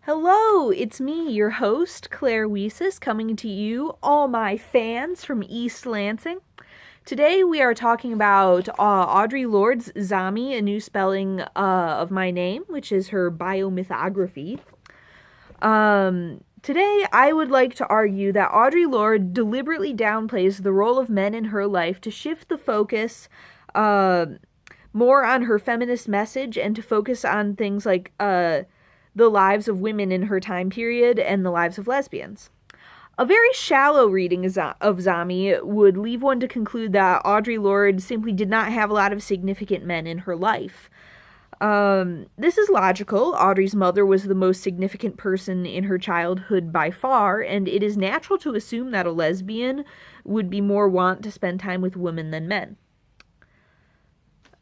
Hello, it's me, your host, Claire Wiesis, coming to you, all my fans from East Lansing. Today we are talking about Audre Lorde's Zami, a new spelling of my name, which is her biomythography. Today I would like to argue that Audre Lorde deliberately downplays the role of men in her life to shift the focus more on her feminist message and to focus on things like the lives of women in her time period and the lives of lesbians. A very shallow reading of Zami would leave one to conclude that Audre Lorde simply did not have a lot of significant men in her life. This is logical. Audre's mother was the most significant person in her childhood by far, and it is natural to assume that a lesbian would be more wont to spend time with women than men.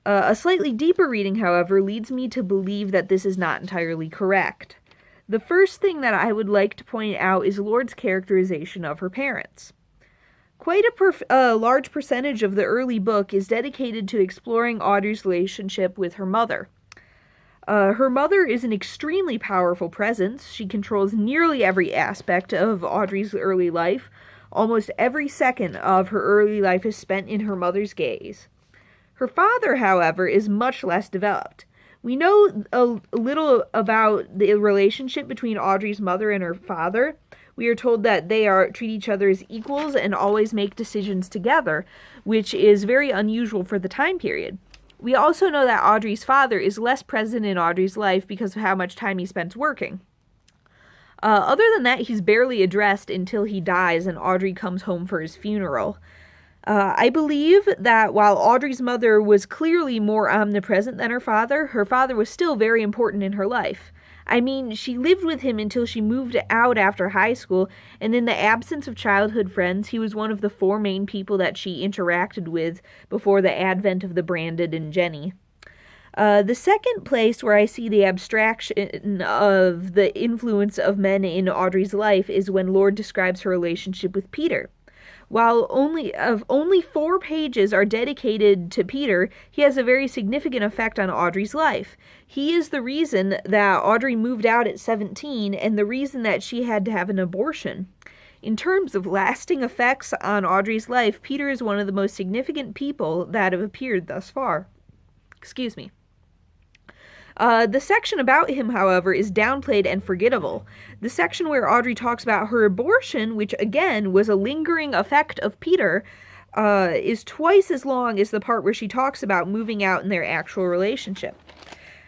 A slightly deeper reading, however, leads me to believe that this is not entirely correct. The first thing that I would like to point out is Lorde's characterization of her parents. Quite a large percentage of the early book is dedicated to exploring Audre's relationship with her mother. Her mother is an extremely powerful presence. She controls nearly every aspect of Audre's early life. Almost every second of her early life is spent in her mother's gaze. Her father, however, is much less developed. We know a little about the relationship between Audre's mother and her father. We are told that they treat each other as equals and always make decisions together, which is very unusual for the time period. We also know that Audre's father is less present in Audre's life because of how much time he spends working. Other than that, he's barely addressed until he dies and Audre comes home for his funeral. I believe that while Audre's mother was clearly more omnipresent than her father was still very important in her life. I mean, she lived with him until she moved out after high school, and in the absence of childhood friends, he was one of the four main people that she interacted with before the advent of the Brandon and Jenny. The second place where I see the abstraction of the influence of men in Audre's life is when Lorde describes her relationship with Peter. While only 4 pages are dedicated to Peter, he has a very significant effect on Audre's life. He is the reason that Audre moved out at 17 and the reason that she had to have an abortion. In terms of lasting effects on Audre's life, Peter is one of the most significant people that have appeared thus far. Excuse me. The section about him, however, is downplayed and forgettable. The section where Audre talks about her abortion, which again was a lingering effect of Peter, is twice as long as the part where she talks about moving out in their actual relationship.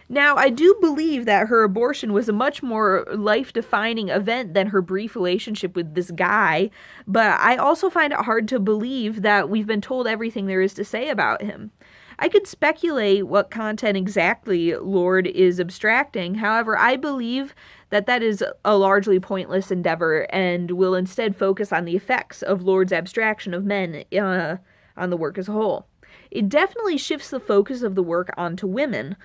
Now, I do believe that her abortion was a much more life-defining event than her brief relationship with this guy, but I also find it hard to believe that we've been told everything there is to say about him. I could speculate what content exactly Lorde is abstracting. However, I believe that is a largely pointless endeavor and will instead focus on the effects of Lorde's abstraction of men on the work as a whole. It definitely shifts the focus of the work onto women.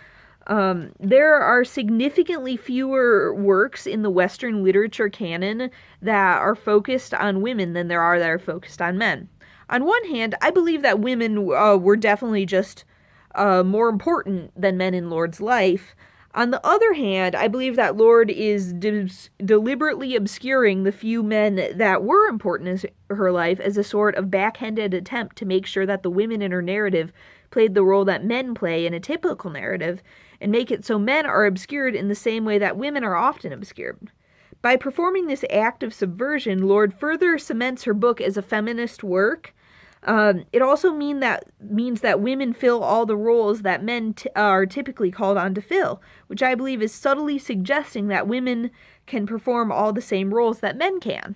There are significantly fewer works in the Western literature canon that are focused on women than there are that are focused on men. On one hand, I believe that women were definitely just more important than men in Lorde's life. On the other hand, I believe that Lorde is deliberately obscuring the few men that were important in her life as a sort of backhanded attempt to make sure that the women in her narrative played the role that men play in a typical narrative, and make it so men are obscured in the same way that women are often obscured. By performing this act of subversion, Lorde further cements her book as a feminist work. It also means that women fill all the roles that men are typically called on to fill, which I believe is subtly suggesting that women can perform all the same roles that men can.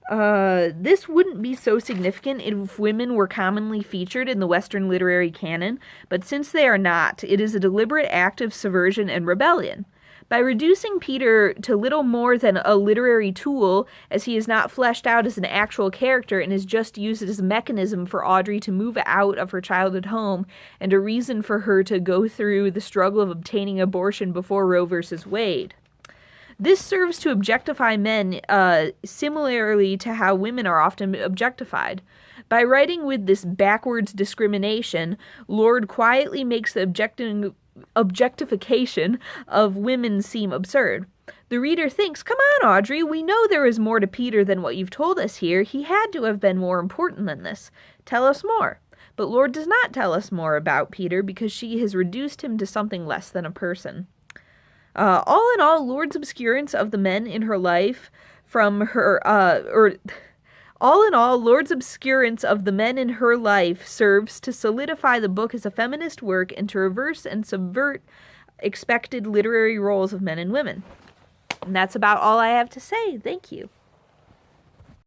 This wouldn't be so significant if women were commonly featured in the Western literary canon, but since they are not, it is a deliberate act of subversion and rebellion. By reducing Peter to little more than a literary tool, as he is not fleshed out as an actual character and is just used as a mechanism for Audre to move out of her childhood home and a reason for her to go through the struggle of obtaining abortion before Roe versus Wade. This serves to objectify men similarly to how women are often objectified. By writing with this backwards discrimination, Lorde quietly makes the objectification of women seem absurd. The reader thinks, come on, Audrey, we know there is more to Peter than what you've told us here. He had to have been more important than this. Tell us more. But Lorde does not tell us more about Peter because she has reduced him to something less than a person. All in all, Lorde's obscurance of the men in her life Lorde's obscurance of the men in her life serves to solidify the book as a feminist work and to reverse and subvert expected literary roles of men and women. And that's about all I have to say. Thank you.